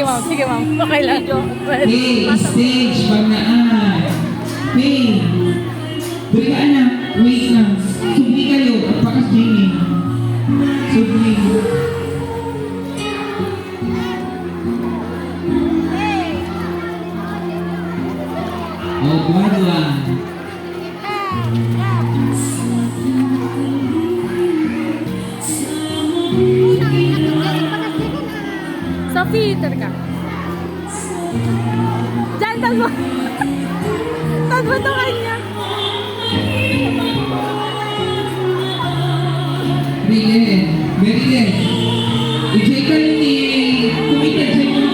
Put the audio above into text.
ma'am. Sige, ma'am. Okay lang. Hey, stage, pagnaan. Hey, dali ka anak. Wait lang. Subli kayo. Pagpakas Jamie. Subli. Oh, dua-dua. Sophie, iter ka. Diyan, tagbo. Tagbo to kanya. Brilliant. Very good. I-check ka ni Kumita, check mo